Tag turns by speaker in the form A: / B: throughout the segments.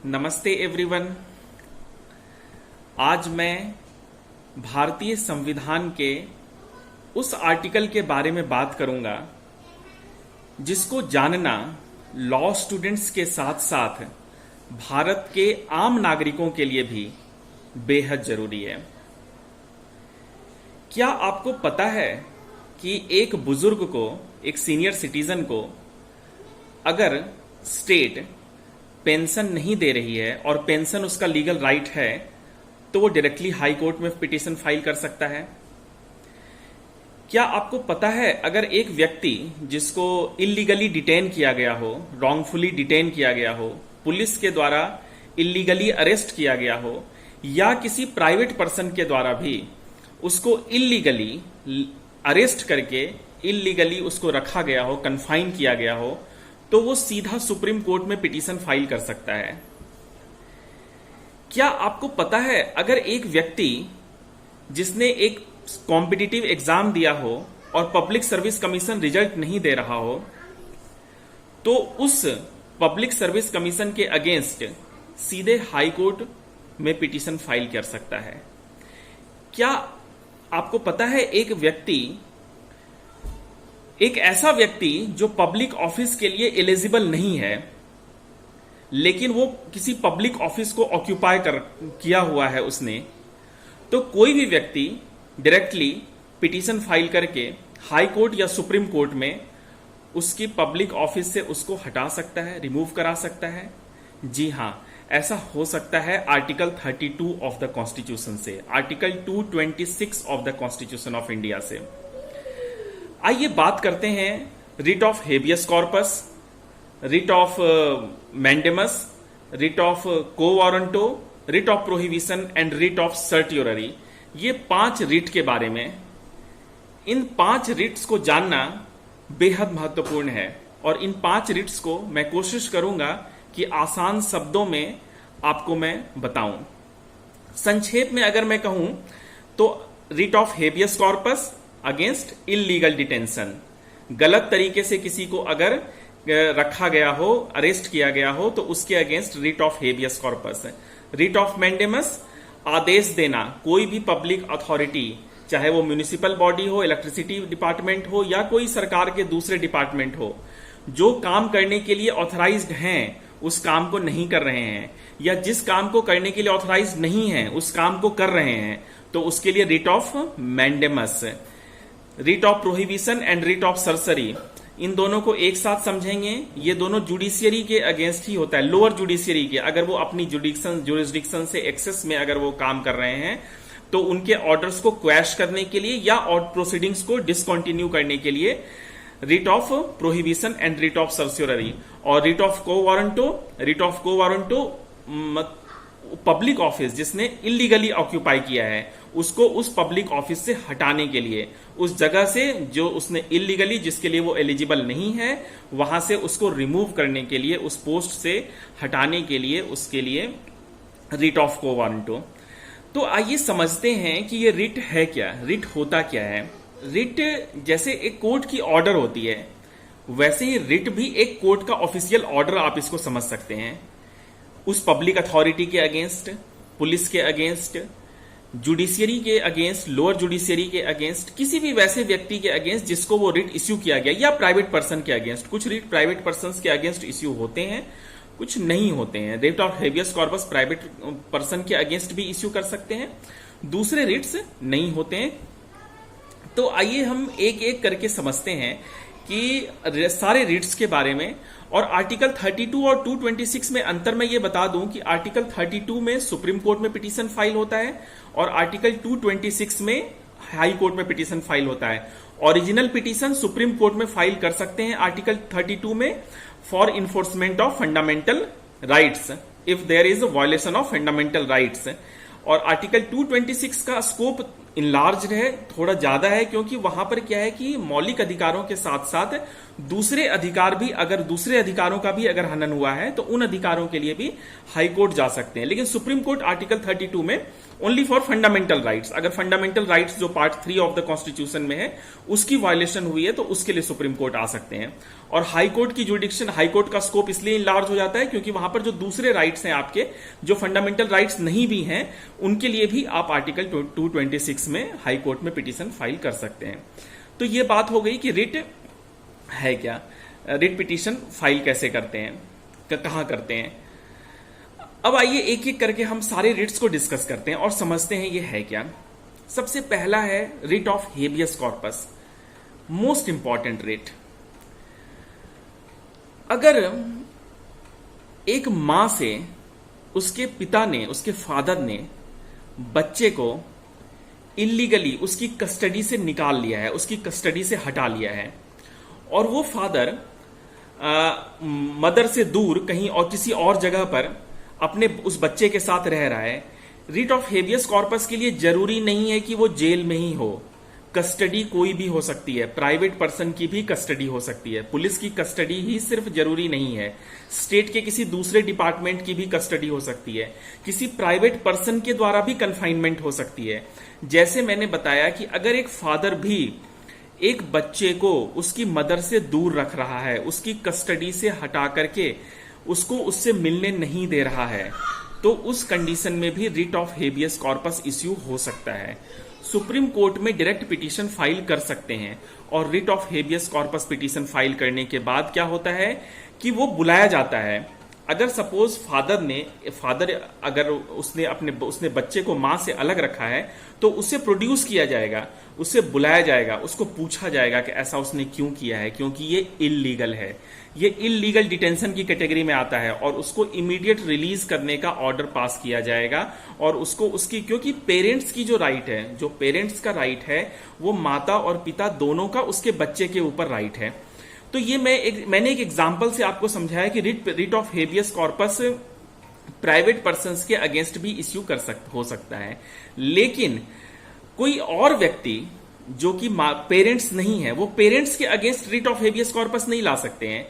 A: नमस्ते एवरीवन। आज मैं भारतीय संविधान के उस आर्टिकल के बारे में बात करूंगा जिसको जानना लॉ स्टूडेंट्स के साथ साथ भारत के आम नागरिकों के लिए भी बेहद जरूरी है। क्या आपको पता है कि एक बुजुर्ग को, एक सीनियर सिटीजन को अगर स्टेट पेंशन नहीं दे रही है और पेंशन उसका लीगल राइट है तो वो डायरेक्टली हाई कोर्ट में पिटीशन फाइल कर सकता है? क्या आपको पता है अगर एक व्यक्ति जिसको इलीगली डिटेन किया गया हो, रॉन्गफुली डिटेन किया गया हो, पुलिस के द्वारा इलीगली अरेस्ट किया गया हो या किसी प्राइवेट पर्सन के द्वारा भी उसको इलीगली अरेस्ट करके इलीगली उसको रखा गया हो, कन्फाइन किया गया हो, तो वो सीधा सुप्रीम कोर्ट में पिटीशन फाइल कर सकता है। क्या आपको पता है अगर एक व्यक्ति जिसने एक कॉम्पिटिटिव एग्जाम दिया हो और पब्लिक सर्विस कमीशन रिजल्ट नहीं दे रहा हो तो उस पब्लिक सर्विस कमीशन के अगेंस्ट सीधे हाई कोर्ट में पिटीशन फाइल कर सकता है? क्या आपको पता है एक ऐसा व्यक्ति जो पब्लिक ऑफिस के लिए एलिजिबल नहीं है लेकिन वो किसी पब्लिक ऑफिस को ऑक्यूपाई किया हुआ है उसने, तो कोई भी व्यक्ति डायरेक्टली पिटीशन फाइल करके हाई कोर्ट या सुप्रीम कोर्ट में उसकी पब्लिक ऑफिस से उसको हटा सकता है, रिमूव करा सकता है। जी हां, ऐसा हो सकता है आर्टिकल 32 ऑफ द कॉन्स्टिट्यूशन से, article 226 of the constitution of India से। आइए बात करते हैं writ of habeas corpus, writ of mandamus, writ of quo warranto, writ of prohibition and writ of certiorari. ये 5 रिट के बारे में। इन 5 रिट्स को जानना बेहद महत्वपूर्ण है और इन 5 रिट्स को मैं कोशिश करूंगा कि आसान शब्दों में आपको मैं बताऊं। संक्षेप में अगर मैं कहूं तो writ of habeas corpus against illegal detention, गलत तरीके से किसी को अगर रखा गया हो, अरेस्ट किया गया हो तो उसके against writ of habeas corpus है। रिट ऑफ मैंडेमस, आदेश देना, कोई भी पब्लिक अथॉरिटी, चाहे वो म्युनिसिपल बॉडी हो, इलेक्ट्रिसिटी डिपार्टमेंट हो या कोई सरकार के दूसरे डिपार्टमेंट हो, जो काम करने के लिए ऑथराइज्ड हैं उस काम को नहीं कर रहे हैं या जिस काम को करने के लिए ऑथराइज्ड नहीं है उस काम को कर रहे हैं तो उसके लिए writ of mandamus. Writ of prohibition and writ of certiorari, इन दोनों को एक साथ समझेंगे। ये दोनों जुडिशियरी के अगेंस्ट ही होता है, लोअर जुडिशियरी के। अगर वो अपनी जुरिस्डिक्शन से एक्सेस में अगर वो काम कर रहे हैं तो उनके ऑर्डर्स को क्वैश करने के लिए या और प्रोसीडिंग्स को डिसकंटिन्यू करने के लिए writ of prohibition and writ of certiorari. और writ of quo warranto public office जिसने इलीगली ऑक्यूपाई किया है उसको उस पब्लिक ऑफिस से हटाने के लिए, उस जगह से जो उसने इलीगली, जिसके लिए वो एलिजिबल नहीं है, वहां से उसको रिमूव करने के लिए, उस पोस्ट से हटाने के लिए, उसके लिए रिट ऑफ को वारंटो। तो आइए समझते हैं कि ये रिट है क्या, रिट होता क्या है। रिट जैसे एक कोर्ट की ऑर्डर होती है वैसे ही रिट भी एक कोर्ट का ऑफिशियल ऑर्डर आप इसको समझ सकते हैं। उस पब्लिक अथॉरिटी के अगेंस्ट, पुलिस के अगेंस्ट, जुडिशियरी के अगेंस्ट, लोअर जुडिशियरी के अगेंस्ट, किसी भी वैसे व्यक्ति के अगेंस्ट जिसको वो रिट इश्यू किया गया, या प्राइवेट पर्सन के अगेंस्ट। कुछ रिट प्राइवेट पर्सन के अगेंस्ट इश्यू होते हैं, कुछ नहीं होते हैं। Writ of habeas corpus private person के अगेंस्ट भी इश्यू कर सकते हैं, दूसरे रिट्स नहीं होते हैं। तो आइए हम एक एक करके समझते हैं कि सारे रिट्स के बारे में। और आर्टिकल 32 और 226 में अंतर मैं ये बता दूं कि आर्टिकल 32 में सुप्रीम कोर्ट में पिटीशन फाइल होता है और आर्टिकल 226 में हाई कोर्ट में पिटीशन फाइल होता है। ओरिजिनल पिटीशन सुप्रीम कोर्ट में फाइल कर सकते हैं आर्टिकल 32 में for enforcement of fundamental rights if there is a violation of fundamental rights. और आर्टिकल 226 का स्कोप इनलार्ज है, थोड़ा ज्यादा है, क्योंकि वहां पर क्या है कि मौलिक अधिकारों के साथ साथ दूसरे अधिकार भी, अगर दूसरे अधिकारों का भी अगर हनन हुआ है तो उन अधिकारों के लिए भी हाई कोर्ट जा सकते हैं। लेकिन सुप्रीम कोर्ट आर्टिकल 32 में ओनली फॉर फंडामेंटल राइट्स, अगर फंडामेंटल राइट्स जो पार्ट 3 ऑफ द कॉन्स्टिट्यूशन में है उसकी वायलेशन हुई है तो उसके लिए सुप्रीम कोर्ट आ सकते हैं। और हाई कोर्ट की जुडिक्शन, हाई कोर्ट का स्कोप इसलिए इनलार्ज हो जाता है क्योंकि वहां पर जो दूसरे राइट्स हैं आपके, जो फंडामेंटल राइट्स नहीं भी हैं, उनके लिए भी आप आर्टिकल 226 में हाई कोर्ट में पिटीशन फाइल कर सकते हैं। तो ये बात हो गई कि रिट है क्या, रिट पिटीशन फाइल कैसे करते हैं, कहां करते हैं। अब आइए एक एक करके हम सारे रिट्स को डिस्कस करते हैं और समझते हैं ये है क्या। सबसे पहला है writ of habeas corpus, most important writ. अगर एक मां से उसके पिता ने, उसके फादर ने बच्चे को इलीगली उसकी कस्टडी से निकाल लिया है, उसकी कस्टडी से हटा लिया है, और वो फादर मदर से दूर कहीं और किसी और जगह पर अपने उस बच्चे के साथ रह रहा है, रिट ऑफ हेबियस कॉर्पस के लिए जरूरी नहीं है कि वो जेल में ही हो। कस्टडी कोई भी हो सकती है, प्राइवेट पर्सन की भी कस्टडी हो सकती है, पुलिस की कस्टडी ही सिर्फ जरूरी नहीं है, स्टेट के किसी दूसरे डिपार्टमेंट की भी कस्टडी हो सकती है, किसी प्राइवेट पर्सन के द्वारा भी कन्फाइनमेंट हो सकती है। जैसे मैंने बताया कि अगर एक फादर भी एक बच्चे को उसकी मदर से दूर रख रहा है, उसकी कस्टडी से हटा करके उसको उससे मिलने नहीं दे रहा है, तो उस कंडीशन में भी writ of habeas corpus issue हो सकता है। सुप्रीम कोर्ट में डायरेक्ट पिटीशन फाइल कर सकते हैं, और writ of habeas corpus petition file करने के बाद क्या होता है कि वो बुलाया जाता है। अगर सपोज फादर अगर उसने बच्चे को मां से अलग रखा है तो उसे प्रोड्यूस किया जाएगा, उसे बुलाया जाएगा, उसको पूछा जाएगा कि ऐसा उसने क्यों किया है, क्योंकि ये इल्लीगल है, ये इल्लीगल डिटेंशन की कैटेगरी में आता है, और उसको इमीडिएट रिलीज करने का ऑर्डर पास किया जाएगा। और उसको उसकी, क्योंकि पेरेंट्स की जो राइट है, जो पेरेंट्स का राइट है, वो माता और पिता दोनों का उसके बच्चे के ऊपर राइट है। तो ये मैंने एक एग्जांपल से आपको समझाया कि writ of habeas corpus private persons के अगेंस्ट भी इश्यू हो सकता है। लेकिन कोई और व्यक्ति जो कि पेरेंट्स नहीं है, वो पेरेंट्स के against writ of habeas corpus नहीं ला सकते हैं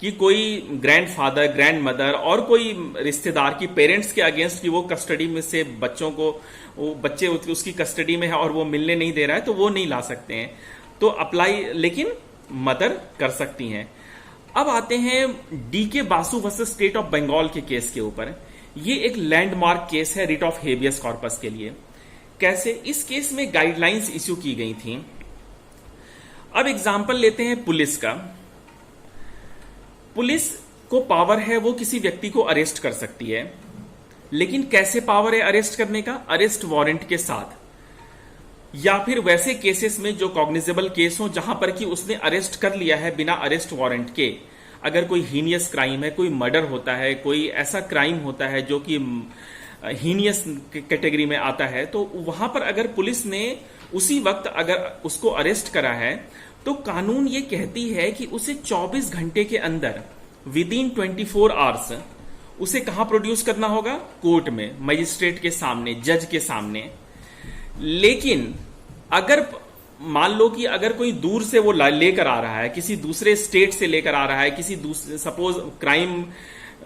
A: कि कोई ग्रैंडफादर, ग्रैंडमदर और कोई रिश्तेदार की पेरेंट्स के अगेंस्ट कि वो कस्टडी में से बच्चों को, वो बच्चे उसकी कस्टडी में है और वो मिलने नहीं दे रहा है, तो वो नहीं ला सकते हैं। तो अप्लाई लेकिन मदर कर सकती हैं। अब आते हैं D K Basu versus state of Bengal के केस के ऊपर। ये एक लैंडमार्क केस है रिट ऑफ हेबियस कॉर्पस के लिए। कैसे? इस केस में गाइडलाइंस इश्यू की गई थी। अब एग्जांपल लेते हैं पुलिस का। पुलिस को पावर है, वो किसी व्यक्ति को अरेस्ट कर सकती है, लेकिन कैसे पावर है अरेस्ट करने का? अरेस्ट वारंट के साथ, या फिर वैसे केसेस में जो कॉग्निजेबल केस हो जहां पर कि उसने अरेस्ट कर लिया है बिना अरेस्ट वारंट के। अगर कोई हीनियस क्राइम है, कोई मर्डर होता है, कोई ऐसा क्राइम होता है जो कि हीनियस कैटेगरी में आता है, तो वहां पर अगर पुलिस ने उसी वक्त अगर उसको अरेस्ट करा है, तो कानून ये कहती है कि उसे 24 घंटे के अंदर, विद इन 24 आवर्स, उसे कहां प्रोड्यूस करना होगा? कोर्ट में, मजिस्ट्रेट के सामने, जज के सामने। लेकिन अगर मान लो कि अगर कोई दूर से वो लेकर आ रहा है, किसी दूसरे स्टेट से लेकर आ रहा है, किसी दूसरे, सपोज क्राइम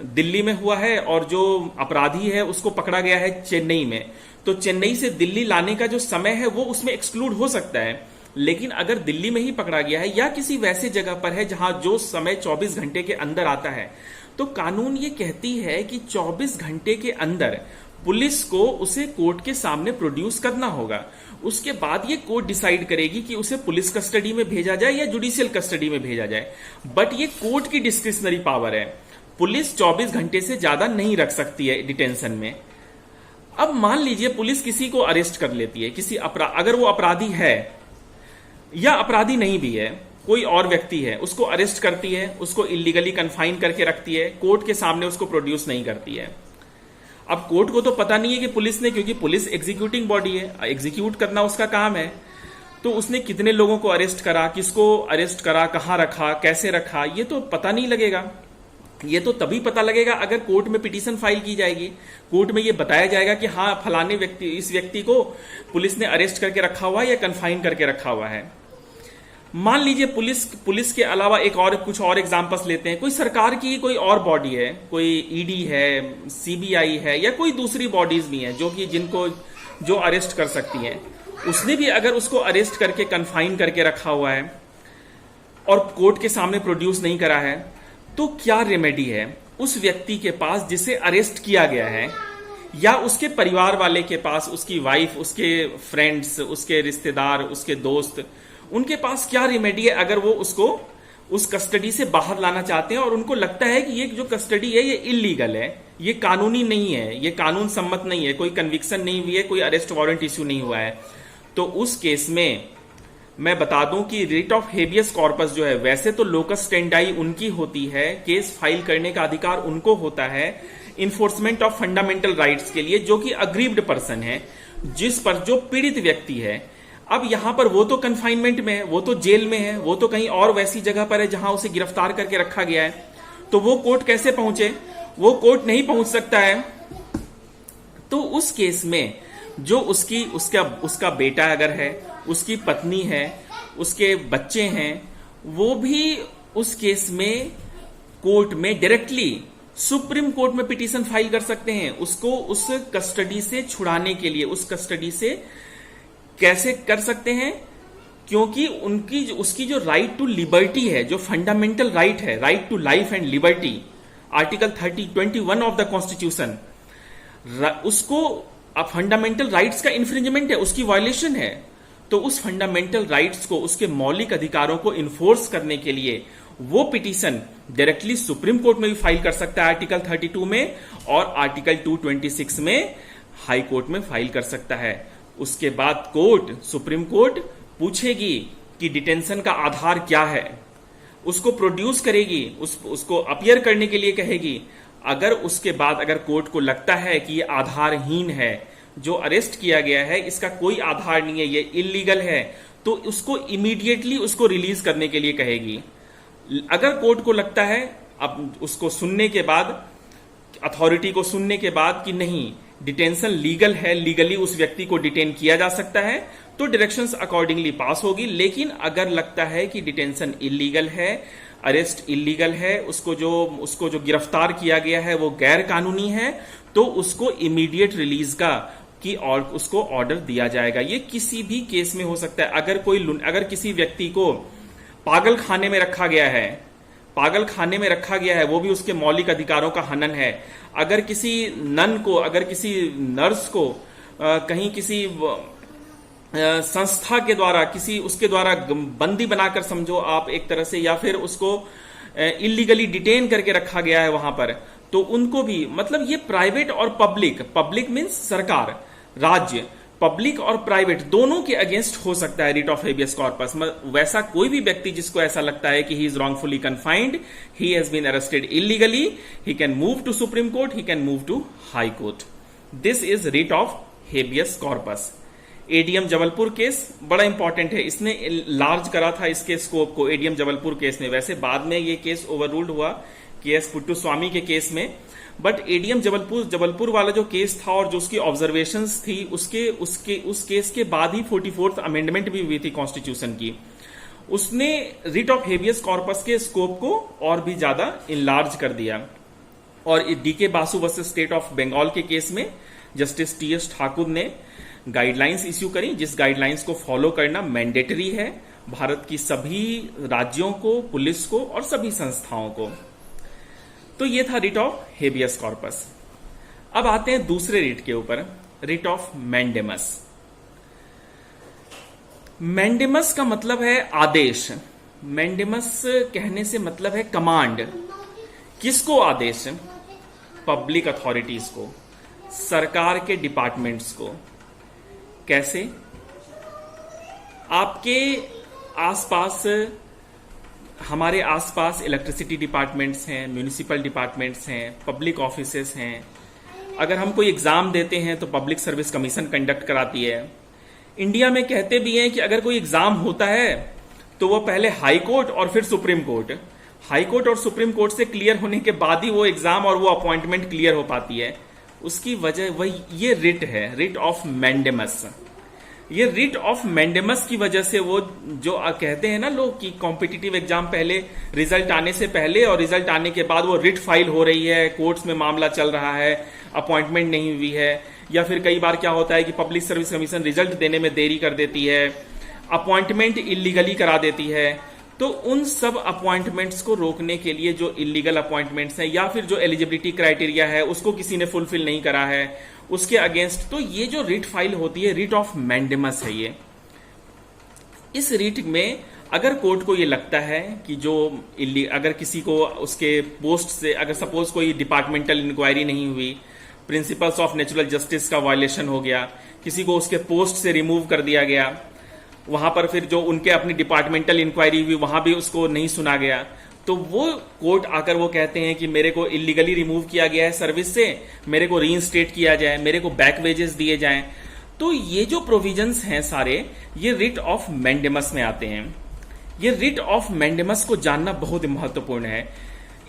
A: दिल्ली में हुआ है और जो अपराधी है उसको पकड़ा गया है चेन्नई में, तो चेन्नई से दिल्ली लाने का जो समय है वो उसमें एक्सक्लूड हो सकता है। लेकिन अगर दिल्ली में ही पकड़ा गया है या किसी वैसे जगह पर है जहां जो समय 24 घंटे के अंदर आता है, तो कानून ये कहती है कि 24 घंटे के अंदर पुलिस को उसे कोर्ट के सामने प्रोड्यूस करना होगा। उसके बाद ये कोर्ट डिसाइड करेगी कि उसे पुलिस कस्टडी में भेजा जाए या जुडिशियल कस्टडी में भेजा जाए। बट ये कोर्ट की डिस्क्रिशनरी पावर है, पुलिस 24 घंटे से ज्यादा नहीं रख सकती है डिटेंशन में। अब मान लीजिए पुलिस किसी को अरेस्ट कर लेती है, किसी अगर वो अपराधी है या अपराधी नहीं भी है, कोई और व्यक्ति है, उसको अरेस्ट करती है, उसको इलीगली कन्फाइन करके रखती है, कोर्ट के सामने उसको प्रोड्यूस नहीं करती है। अब कोर्ट को तो पता नहीं है कि पुलिस ने, क्योंकि पुलिस एग्जीक्यूटिंग बॉडी है, एग्जीक्यूट करना उसका काम है, तो उसने कितने लोगों को अरेस्ट करा, किसको अरेस्ट करा, कहां रखा, कैसे रखा, ये तो पता नहीं लगेगा। ये तो तभी पता लगेगा अगर कोर्ट में पिटीशन फाइल की जाएगी, कोर्ट में ये बताया जाएगा कि हाँ फलाने व्यक्ति, इस व्यक्ति को पुलिस ने अरेस्ट करके रखा हुआ है या कन्फाइन करके रखा हुआ है। मान लीजिए पुलिस के अलावा कुछ और एग्जांपल्स लेते हैं। कोई सरकार की कोई और बॉडी है, कोई ईडी है, सीबीआई है, या कोई दूसरी बॉडीज भी हैं जो अरेस्ट कर सकती हैं। उसने भी अगर उसको अरेस्ट करके कन्फाइन करके रखा हुआ है और कोर्ट के सामने प्रोड्यूस नहीं करा है, तो क्या रेमेडी है उस व्यक्ति के पास जिसे अरेस्ट किया गया है, या उसके परिवार वाले के पास, उसकी वाइफ, उसके फ्रेंड्स, उसके रिश्तेदार, उसके दोस्त, उनके पास क्या रेमेडी है अगर वो उसको उस कस्टडी से बाहर लाना चाहते हैं और उनको लगता है कि ये जो कस्टडी है ये इलीगल है, ये कानूनी नहीं है, ये कानून सम्मत नहीं है, कोई कन्विक्शन नहीं हुई है, कोई अरेस्ट वारंट इश्यू नहीं हुआ है। तो उस केस में मैं बता दूं कि रिट ऑफ हेबियस कॉर्पस जो है, वैसे तो लोकस स्टेंडाई उनकी होती है, केस फाइल करने का अधिकार उनको होता है इन्फोर्समेंट ऑफ फंडामेंटल राइट्स के लिए, जो कि अग्रीव्ड पर्सन है, जिस पर जो पीड़ित व्यक्ति है। अब यहां पर वो तो कन्फाइनमेंट में है, वो तो जेल में है, वो तो कहीं और वैसी जगह पर है जहां उसे गिरफ्तार करके रखा गया है, तो वो कोर्ट कैसे पहुंचे? वो कोर्ट नहीं पहुंच सकता है। तो उस केस में जो उसका बेटा अगर है, उसकी पत्नी है, उसके बच्चे हैं, वो भी उस केस में कोर्ट में डायरेक्टली सुप्रीम कोर्ट में पिटीशन फाइल कर सकते हैं, उसको उस कस्टडी से छुड़ाने के लिए। उस कस्टडी से कैसे कर सकते हैं? क्योंकि उसकी जो राइट टू लिबर्टी है, जो फंडामेंटल राइट है, right to life and liberty, article 21 of the constitution, उसको फंडामेंटल राइट्स का इंफ्रिंजमेंट है, उसकी वायलेशन है। तो उस फंडामेंटल राइट्स को, उसके मौलिक अधिकारों को इन्फोर्स करने के लिए वो पिटीशन डायरेक्टली सुप्रीम कोर्ट में भी फाइल कर सकता है आर्टिकल 32 में, और आर्टिकल 226 में हाई कोर्ट में फाइल कर सकता है। उसके बाद सुप्रीम कोर्ट पूछेगी कि डिटेंशन का आधार क्या है, उसको प्रोड्यूस करेगी, उसको अपीयर करने के लिए कहेगी। अगर उसके बाद अगर कोर्ट को लगता है कि ये आधारहीन है, जो अरेस्ट किया गया है इसका कोई आधार नहीं है, ये इलीगल है, तो उसको इमीडिएटली उसको रिलीज करने के लिए कहेगी। अगर कोर्ट को लगता है, अब उसको सुनने के बाद, अथॉरिटी को सुनने के बाद, कि नहीं डिटेंशन लीगल है, लीगली उस व्यक्ति को डिटेन किया जा सकता है, तो डायरेक्शंस अकॉर्डिंगली पास होगी। लेकिन अगर लगता है कि डिटेंशन इलीगल है, अरेस्ट इलीगल है, उसको जो गिरफ्तार किया गया है वो गैर कानूनी है, तो उसको इमीडिएट रिलीज और उसको ऑर्डर दिया जाएगा। ये किसी भी केस में हो सकता है। अगर किसी व्यक्ति को पागल खाने में रखा गया है, वो भी उसके मौलिक अधिकारों का हनन है। अगर किसी नन को, अगर किसी नर्स को कहीं किसी संस्था के द्वारा, उसके द्वारा बंदी बनाकर समझो आप एक तरह से, या फिर उसको इलीगली डिटेन करके रखा गया है वहां पर, तो उनको भी, मतलब ये प्राइवेट और पब्लिक मीन्स सरकार, राज्य, पब्लिक और प्राइवेट दोनों के अगेंस्ट हो सकता है रिट ऑफ हेबियस कॉर्पस। वैसा कोई भी व्यक्ति जिसको ऐसा लगता है कि he is wrongfully confined, he has been arrested illegally, he can move to supreme court, he can move to high court. This is writ of habeas corpus. A D M Jabalpur case बड़ा इंपॉर्टेंट है, इसने लार्ज करा था इसके scope को, ADM Jabalpur case ने। वैसे बाद में ये केस ओवररूल्ड हुआ केएस पुट्टुस्वामी के केस में, बट एडीएम जबलपुर वाला जो केस था और जो उसकी ऑब्जर्वेशंस थी, उस केस के बाद ही 44th अमेंडमेंट भी हुई थी कॉन्स्टिट्यूशन की। उसने रिट ऑफ हेबियस कॉर्पस के स्कोप को और भी ज्यादा इनलार्ज कर दिया। और D K Basu versus state of Bengal के केस में जस्टिस टीएस ठाकुर ने गाइडलाइंस इश्यू करी, जिस गाइडलाइंस को फॉलो करना मैंडेटरी है भारत की सभी राज्यों को, पुलिस को और सभी संस्थाओं को। तो ये था रिट ऑफ हेबियस कॉर्पस। अब आते हैं दूसरे रिट के ऊपर, रिट ऑफ मैंडेमस। मैंडेमस का मतलब है आदेश। मैंडेमस कहने से मतलब है कमांड। किसको आदेश? पब्लिक अथॉरिटीज को, सरकार के डिपार्टमेंट्स को। कैसे? आपके आसपास, हमारे आसपास इलेक्ट्रिसिटी डिपार्टमेंट्स हैं, म्यूनिसिपल डिपार्टमेंट्स हैं, पब्लिक ऑफिसेस हैं। अगर हम कोई एग्जाम देते हैं तो पब्लिक सर्विस कमीशन कंडक्ट कराती है। इंडिया में कहते भी हैं कि अगर कोई एग्जाम होता है तो वो पहले हाई कोर्ट और फिर सुप्रीम कोर्ट, हाई कोर्ट और सुप्रीम कोर्ट से क्लियर होने के बाद ही वो एग्जाम और वो अपॉइंटमेंट क्लियर हो पाती है। उसकी वजह वही ये रिट है, रिट ऑफ मैंडेमस। ये रिट ऑफ मैंडेमस की वजह से वो जो कहते हैं ना लोग कि कॉम्पिटिटिव एग्जाम पहले रिजल्ट आने से पहले और रिजल्ट आने के बाद वो रिट फाइल हो रही है, कोर्ट्स में मामला चल रहा है, अपॉइंटमेंट नहीं हुई है, या फिर कई बार क्या होता है कि पब्लिक सर्विस कमीशन रिजल्ट देने में देरी कर देती है, अपॉइंटमेंट इलीगली करा देती है। तो उन सब अपॉइंटमेंट्स को रोकने के लिए जो इलीगल अपॉइंटमेंट्स हैं या फिर जो एलिजिबिलिटी क्राइटेरिया है उसको किसी ने फुलफिल नहीं करा है उसके अगेंस्ट, तो ये जो रिट फाइल होती है रिट ऑफ मैंडेमस है ये। इस रिट में अगर कोर्ट को ये लगता है कि जो अगर किसी को उसके पोस्ट से, अगर सपोज कोई डिपार्टमेंटल इंक्वायरी नहीं हुई, प्रिंसिपल्स ऑफ नेचुरल जस्टिस का वायलेशन हो गया, किसी को उसके पोस्ट से रिमूव कर दिया गया, वहां पर फिर जो उनके अपनी डिपार्टमेंटल इंक्वायरी हुई वहां भी उसको नहीं सुना गया, तो वो कोर्ट आकर वो कहते हैं कि मेरे को इलीगली रिमूव किया गया है सर्विस से, मेरे को रीइंस्टेट किया जाए, मेरे को बैक वेजेस दिए जाएं। तो ये जो प्रोविजंस हैं सारे ये रिट ऑफ मैंडेमस में आते हैं। ये रिट ऑफ मैंडेमस को जानना बहुत महत्वपूर्ण है।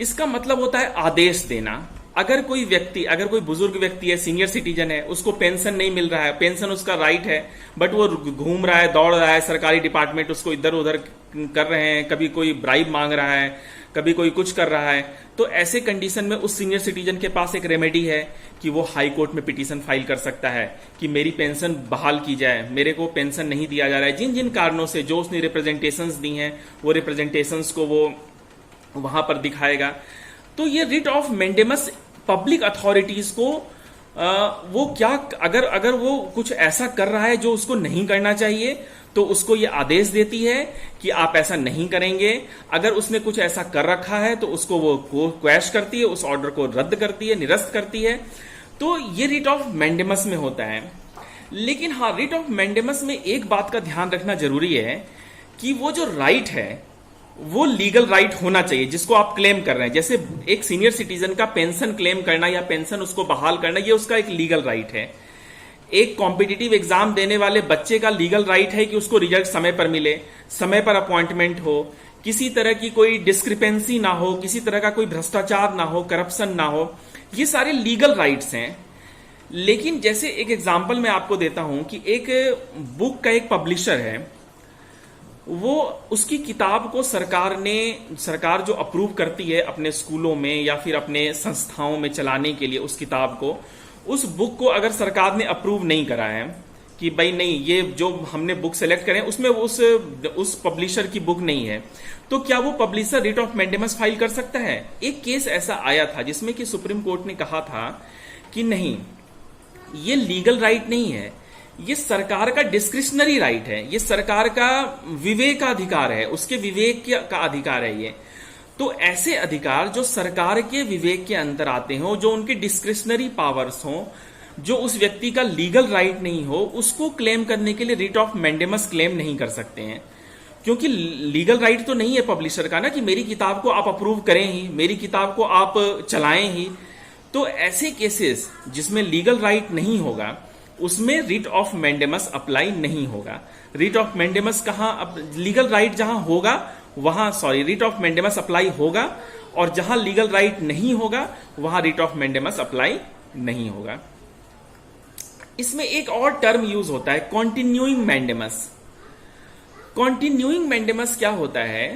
A: इसका मतलब होता है आदेश देना। अगर कोई व्यक्ति, अगर कोई बुजुर्ग व्यक्ति है, सीनियर सिटीजन है, उसको पेंशन नहीं मिल रहा है, पेंशन उसका राइट है, बट वो घूम रहा है, दौड़ रहा है, सरकारी डिपार्टमेंट उसको इधर उधर कर रहे हैं, कभी कोई ब्राइब मांग रहा है, कभी कोई कुछ कर रहा है, तो ऐसे कंडीशन में उस सीनियर सिटीजन के पास एक रेमेडी है कि वो हाई कोर्ट में पिटीशन फाइल कर सकता है कि मेरी पेंशन बहाल की जाए, मेरे को पेंशन नहीं दिया जा रहा है। जिन जिन कारणों से जो उसने रिप्रेजेंटेशंस दी हैं वो रिप्रेजेंटेशंस को वो वहां पर दिखाएगा। तो ये writ of mandamus public authorities को वो क्या, अगर वो कुछ ऐसा कर रहा है जो उसको नहीं करना चाहिए तो उसको ये आदेश देती है कि आप ऐसा नहीं करेंगे। अगर उसने कुछ ऐसा कर रखा है तो उसको वो क्वैश करती है, उस ऑर्डर को रद्द करती है, निरस्त करती है। तो ये रिट ऑफ मैंडेमस में होता है। लेकिन हाँ, रिट ऑफ मैंडेमस में एक बात का ध्यान रखना जरूरी है कि वो जो राइट है वो लीगल राइट होना चाहिए जिसको आप क्लेम कर रहे हैं। जैसे एक सीनियर सिटीजन का पेंशन क्लेम करना या पेंशन उसको बहाल करना, ये उसका एक लीगल राइट है। एक कॉम्पिटिटिव एग्जाम देने वाले बच्चे का लीगल राइट है कि उसको रिजल्ट समय पर मिले, समय पर अपॉइंटमेंट हो, किसी तरह की कोई डिस्क्रिपेंसी ना हो, किसी तरह का कोई भ्रष्टाचार ना हो, करप्शन ना हो। ये सारे लीगल राइट्स हैं। लेकिन जैसे एक एग्जाम्पल मैं आपको देता हूं कि एक बुक का एक पब्लिशर है, वो उसकी किताब को सरकार जो अप्रूव करती है अपने स्कूलों में या फिर अपने संस्थाओं में चलाने के लिए, उस किताब को, उस बुक को अगर सरकार ने अप्रूव नहीं करा है कि भाई नहीं, ये जो हमने बुक सेलेक्ट करें उसमें उस पब्लिशर की बुक नहीं है, तो क्या वो publisher writ of mandamus file कर सकता है? एक केस ऐसा आया था जिसमें कि सुप्रीम कोर्ट ने कहा था कि नहीं, ये लीगल राइट नहीं है, ये सरकार का डिस्क्रिशनरी राइट है, ये सरकार का विवेक का अधिकार है, उसके विवेक का अधिकार है ये। तो ऐसे अधिकार जो सरकार के विवेक के अंदर आते हो, जो उनके डिस्क्रिशनरी पावर्स हो, जो उस व्यक्ति का लीगल राइट नहीं हो, उसको क्लेम करने के लिए रिट ऑफ मैंडेमस क्लेम नहीं कर सकते हैं। क्योंकि लीगल राइट तो नहीं है पब्लिशर का ना कि मेरी किताब को आप अप्रूव करें ही, मेरी किताब को आप चलाएं ही। तो ऐसे केसेस जिसमें लीगल राइट नहीं होगा उसमें रिट ऑफ मैंडेमस अप्लाई नहीं होगा। रिट ऑफ मैंडेमस कहां, लीगल राइट जहां होगा वहां रिट ऑफ मैंडेमस अप्लाई होगा, और जहां लीगल राइट नहीं होगा वहां रिट ऑफ मैंडेमस अप्लाई नहीं होगा। इसमें एक और टर्म यूज होता है, कॉन्टिन्यूइंग मैंडेमस। कॉन्टिन्यूइंग मैंडेमस क्या होता है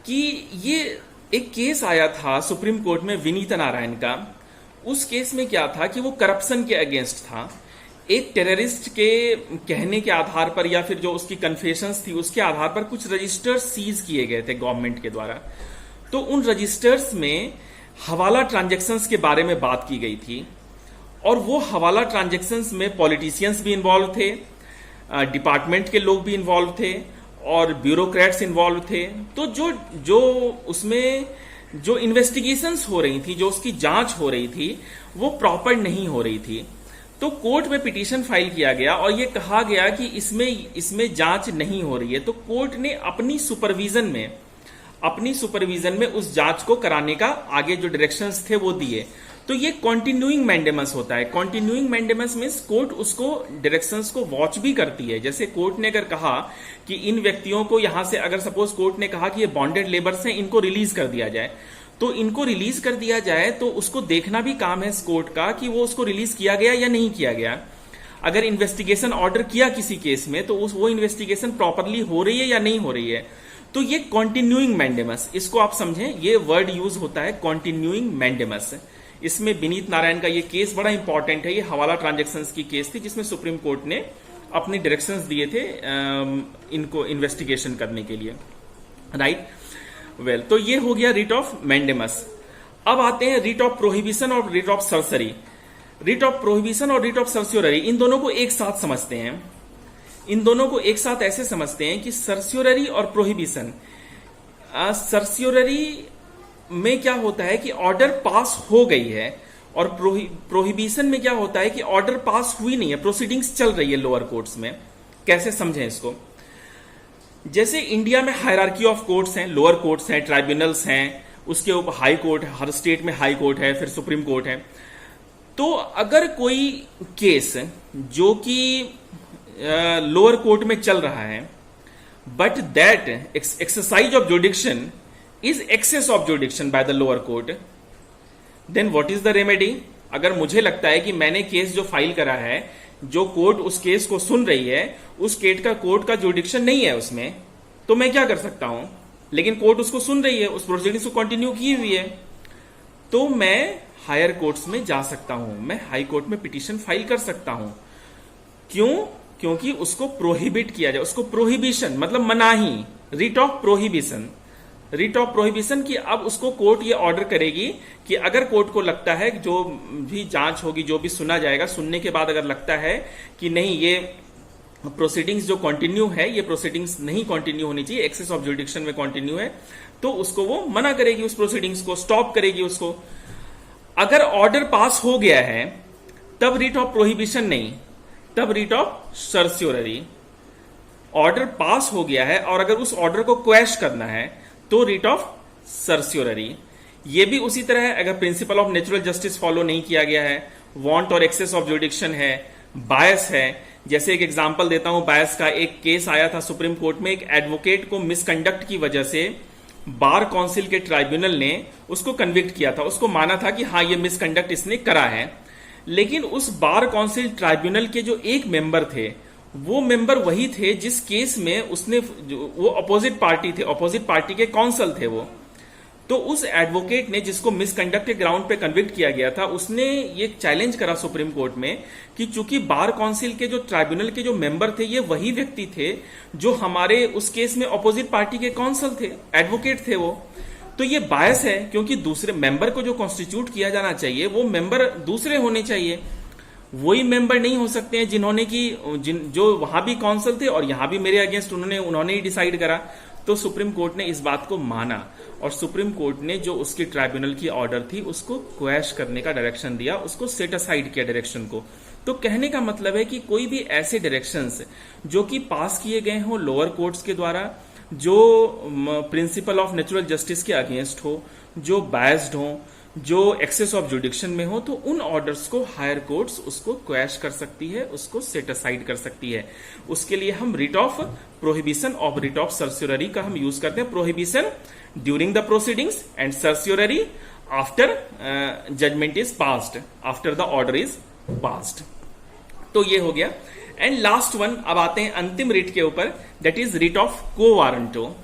A: कि ये एक केस आया था सुप्रीम कोर्ट में विनीत नारायण का। उस केस में क्या था कि वो करप्शन के अगेंस्ट था। एक टेररिस्ट के कहने के आधार पर या फिर जो उसकी कन्फेशंस थी उसके आधार पर कुछ रजिस्टर्स सीज किए गए थे गवर्नमेंट के द्वारा। तो उन रजिस्टर्स में हवाला ट्रांजैक्शंस के बारे में बात की गई थी, और वो हवाला ट्रांजैक्शंस में पॉलिटिशियंस भी इन्वॉल्व थे, डिपार्टमेंट के लोग भी इन्वॉल्व थे, और ब्यूरोक्रेट्स इन्वॉल्व थे। तो जो उसमें जो इन्वेस्टिगेशंस हो रही थी, जो उसकी जांच हो रही थी, वो प्रॉपर नहीं हो रही थी। तो कोर्ट में पिटीशन फाइल किया गया और ये कहा गया कि इसमें जांच नहीं हो रही है। तो कोर्ट ने अपनी सुपरविजन में उस जांच को कराने का आगे जो डायरेक्शंस थे वो दिए। तो ये कॉन्टिन्यूइंग मैंडेमस होता है। कॉन्टिन्यूइंग मैंडेमस मीन्स कोर्ट उसको डायरेक्शंस को वॉच भी करती है। जैसे कोर्ट ने अगर कहा कि इन व्यक्तियों को यहां से, अगर सपोज कोर्ट ने कहा कि ये बॉन्डेड लेबर्स हैं, इनको रिलीज कर दिया जाए, तो इनको रिलीज कर दिया जाए तो उसको देखना भी काम है कोर्ट का कि वो उसको रिलीज किया गया या नहीं किया गया। अगर इन्वेस्टिगेशन ऑर्डर किया किसी केस में तो वो इन्वेस्टिगेशन प्रॉपरली हो रही है या नहीं हो रही है। तो ये कॉन्टिन्यूइंग मैंडेमस, इसको आप समझें, ये वर्ड यूज होता है कॉन्टिन्यूइंग मैंडेमस। इसमें विनीत नारायण का ये केस बड़ा इंपॉर्टेंट है। ये हवाला ट्रांजैक्शंस की केस थी जिसमें सुप्रीम कोर्ट ने अपने डायरेक्शंस दिए थे इनको इन्वेस्टिगेशन करने के लिए, राइट। वेल, तो ये हो गया रिट ऑफ मैंडेमस। अब आते हैं रिट ऑफ प्रोहिबिशन और writ of certiorari. Writ of prohibition और रिट ऑफ सर्स्योररी, इन दोनों को एक साथ समझते हैं। इन दोनों को एक साथ ऐसे समझते हैं कि सर्स्योररी और प्रोहिबिशन, सर्स्योररी में क्या होता है कि ऑर्डर पास हो गई है, और प्रोहिबिशन में क्या होता है कि ऑर्डर पास हुई नहीं है, प्रोसीडिंग्स चल रही है लोअर कोर्ट्स में। कैसे समझें इसको? जैसे इंडिया में हायरार्की ऑफ कोर्ट्स हैं, लोअर कोर्ट्स हैं, ट्राइब्यूनल्स हैं, उसके ऊपर हाई कोर्ट, हर स्टेट में हाई कोर्ट है, फिर सुप्रीम कोर्ट है। तो अगर कोई केस जो कि लोअर कोर्ट में चल रहा है, but that exercise of jurisdiction is excess of jurisdiction by the lower court, then what is the remedy? अगर मुझे लगता है कि मैंने केस जो फाइल करा है, जो कोर्ट उस केस को सुन रही है, उस कोर्ट का जुडिक्शन नहीं है उसमें, तो मैं क्या कर सकता हूं? लेकिन कोर्ट उसको सुन रही है, उस प्रोसीडिंग्स को कंटिन्यू की हुई है, तो मैं हायर कोर्ट्स में जा सकता हूं, मैं हाई कोर्ट में पिटीशन फाइल कर सकता हूं। क्यों? क्योंकि उसको प्रोहिबिट किया जाए, उसको प्रोहिबिशन मतलब मनाही, writ of prohibition. Writ of prohibition की अब उसको कोर्ट ये ऑर्डर करेगी कि अगर कोर्ट को लगता है, जो भी जांच होगी, जो भी सुना जाएगा, सुनने के बाद अगर लगता है कि नहीं, ये प्रोसीडिंग्स जो कंटिन्यू है, ये प्रोसीडिंग्स नहीं कंटिन्यू होनी चाहिए, एक्सेस ऑफ जुडिक्शन में कंटिन्यू है, तो उसको वो मना करेगी, उस प्रोसीडिंग्स को स्टॉप करेगी उसको। अगर ऑर्डर पास हो गया है तब रिट ऑफ प्रोहिबिशन नहीं, तब रिट ऑफ सर्स्योररी। ऑर्डर पास हो गया है और अगर उस ऑर्डर को क्वैश करना है तो रिट ऑफ सर्स्योररी। ये भी उसी तरह है, अगर principle of natural justice follow नहीं किया गया है, वांट और एक्सेस ऑफ जुडिक्शन है, बायस है। जैसे एक एग्जांपल देता हूं बायस का, एक केस आया था सुप्रीम कोर्ट में, एक एडवोकेट को मिसकंडक्ट की वजह से बार काउंसिल के ट्राइब्यूनल ने उसको कन्विक्ट किया था, उसको माना था कि हाँ, ये मिसकंडक्ट इसने करा है। लेकिन उस बार काउंसिल ट्राइब्यूनल के जो एक मेंबर थे, वो मेंबर वही थे जिस केस में उसने, वो अपोजिट पार्टी थे, अपोजिट पार्टी के काउंसिल थे वो। तो उस एडवोकेट ने, जिसको मिसकंडक्ट के ग्राउंड पे कन्विक्ट किया गया था, उसने ये चैलेंज करा सुप्रीम कोर्ट में कि चूंकि बार काउंसिल के जो ट्राइब्यूनल के जो मेंबर थे, ये वही व्यक्ति थे जो हमारे उस केस में अपोजिट पार्टी के काउंसिल थे, एडवोकेट थे वो, तो ये बायस है, क्योंकि दूसरे मेंबर को जो कॉन्स्टिट्यूट किया जाना चाहिए वो मेंबर दूसरे होने चाहिए। वही मेंबर नहीं हो सकते हैं जिन्होंने जो वहां भी काउंसिल थे और यहां भी मेरे अगेंस्ट उन्होंने ही डिसाइड करा। तो सुप्रीम कोर्ट ने इस बात को माना और सुप्रीम कोर्ट ने जो उसकी ट्राइब्यूनल की ऑर्डर थी उसको क्वैश करने का डायरेक्शन दिया, उसको सेट असाइड किया डायरेक्शन को। तो कहने का मतलब है कि कोई भी ऐसे डायरेक्शंस जो कि पास किए गए हों लोअर कोर्ट्स के द्वारा, जो प्रिंसिपल ऑफ नेचुरल जस्टिस के अगेंस्ट हो, जो बायस्ड हो, जो एक्सेस ऑफ जुडिक्शन में हो, तो उन ऑर्डर्स को हायर कोर्ट्स उसको क्वैश कर सकती है, उसको सेट असाइड कर सकती है। उसके लिए हम रिट ऑफ प्रोहिबिशन और रिट ऑफ सर्स्योररी का हम यूज करते हैं। Prohibition during the proceedings and certiorari after judgment is passed, after the order is passed. तो ये हो गया। एंड लास्ट वन, अब आते हैं अंतिम रिट के ऊपर, that is writ of quo warranto.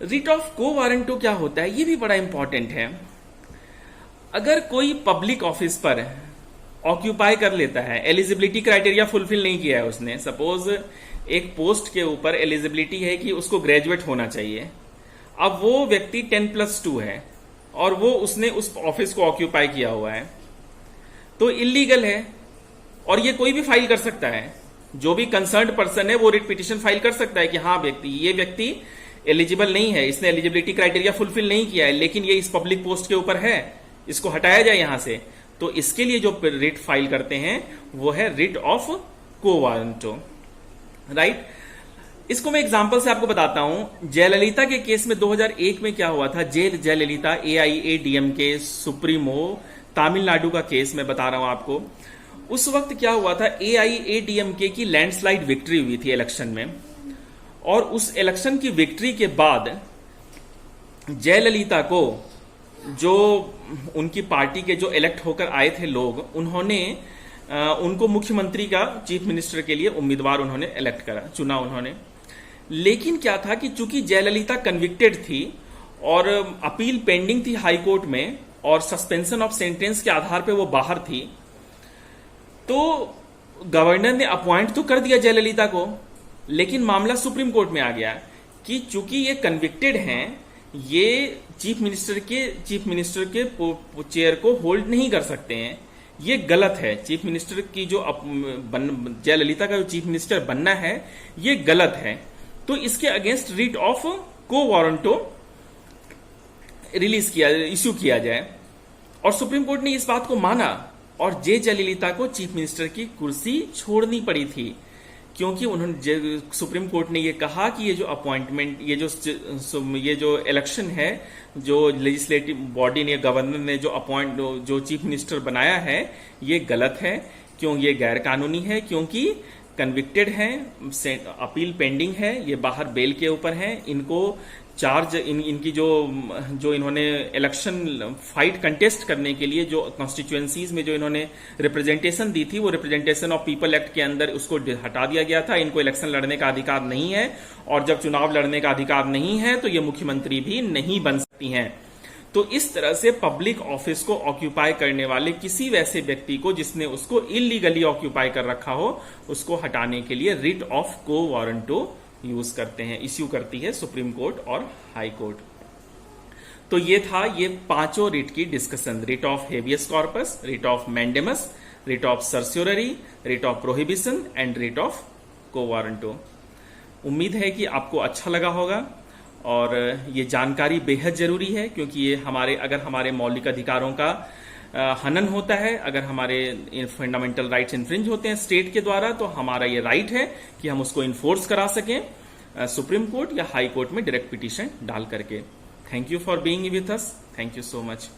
A: Writ of quo warranto क्या होता है, ये भी बड़ा इंपॉर्टेंट है। अगर कोई पब्लिक ऑफिस पर ऑक्यूपाई कर लेता है, एलिजिबिलिटी क्राइटेरिया फुलफिल नहीं किया है उसने, सपोज एक पोस्ट के ऊपर एलिजिबिलिटी है कि उसको ग्रेजुएट होना चाहिए, अब वो व्यक्ति 10+2 है और वो उसने उस ऑफिस को ऑक्यूपाई किया हुआ है, तो इलीगल है और ये कोई भी फाइल कर सकता है। जो भी कंसर्न्ड पर्सन है वो रिट पिटीशन फाइल कर सकता है कि हाँ ये व्यक्ति एलिजिबल नहीं है, इसने एलिजिबिलिटी क्राइटेरिया फुलफिल नहीं किया है, लेकिन ये इस पब्लिक पोस्ट के ऊपर है, इसको हटाया जाए यहां से। तो इसके लिए जो रिट फाइल करते हैं वो है writ of quo warranto, right. इसको मैं एग्जांपल से आपको बताता हूं। जयललिता के केस में 2001 में क्या हुआ था, जयललिता AIADMK सुप्रीमो तमिलनाडु का केस मैं बता रहा हूं आपको। उस वक्त क्या हुआ था, AIADMK की लैंडस्लाइड विक्ट्री हुई थी इलेक्शन में, और उस इलेक्शन की विक्ट्री के बाद जयललिता को जो उनकी पार्टी के जो इलेक्ट होकर आए थे लोग, उन्होंने उनको मुख्यमंत्री का, चीफ मिनिस्टर के लिए उम्मीदवार उन्होंने इलेक्ट करा, चुना उन्होंने। लेकिन क्या था कि चूंकि जयललिता कन्विक्टेड थी और अपील पेंडिंग थी हाई कोर्ट में और सस्पेंशन ऑफ सेंटेंस के आधार पे वो बाहर थी, तो गवर्नर ने अपॉइंट तो कर दिया जयललिता को, लेकिन मामला सुप्रीम कोर्ट में आ गया कि चूंकि ये कन्विक्टेड हैं, ये चीफ मिनिस्टर के चेयर को होल्ड नहीं कर सकते हैं, ये गलत है। चीफ मिनिस्टर की जो जयललिता का जो चीफ मिनिस्टर बनना है, ये गलत है। तो इसके against writ of quo warranto issue किया जाए, और सुप्रीम कोर्ट ने इस बात को माना और जयललिता को चीफ मिनिस्टर की कुर्सी छोड़नी पड़ी थी, क्योंकि उन्होंने, सुप्रीम कोर्ट ने ये कहा कि ये जो अपॉइंटमेंट, ये जो इलेक्शन है, जो लेजिस्लेटिव बॉडी ने, गवर्नर ने जो चीफ मिनिस्टर बनाया है, ये गलत है। क्यों? ये गैर कानूनी है, क्योंकि कन्विक्टेड हैं, अपील पेंडिंग है, ये बाहर बेल के ऊपर हैं, इनको चार्ज, इनकी जो इन्होंने इलेक्शन फाइट कंटेस्ट करने के लिए जो कॉन्स्टिट्यूएंसीज में जो इन्होंने रिप्रेजेंटेशन दी थी, वो रिप्रेजेंटेशन ऑफ पीपल एक्ट के अंदर उसको हटा दिया गया था। इनको इलेक्शन लड़ने का अधिकार नहीं है, और जब चुनाव लड़ने का अधिकार नहीं है तो ये मुख्यमंत्री भी नहीं बन सकती हैं। तो इस तरह से पब्लिक ऑफिस को ऑक्यूपाई करने वाले किसी वैसे व्यक्ति को जिसने उसको इलीगली ऑक्यूपाई कर रखा हो, उसको हटाने के लिए writ of quo warranto use करते हैं, इश्यू करती है सुप्रीम कोर्ट और हाई कोर्ट। तो ये था ये पांचों रिट की discussion, writ of habeas corpus, writ of mandamus, writ of certiorari, writ of prohibition and writ of quo warranto. उम्मीद है कि आपको अच्छा लगा होगा, और ये जानकारी बेहद जरूरी है, क्योंकि ये अगर हमारे मौलिक अधिकारों का हनन होता है, अगर हमारे फंडामेंटल राइट्स इन्फ्रिंज होते हैं स्टेट के द्वारा, तो हमारा ये राइट है कि हम उसको इन्फोर्स करा सकें सुप्रीम कोर्ट या हाई कोर्ट में डायरेक्ट पिटीशन डाल करके। Thank you for being with us. Thank you so much.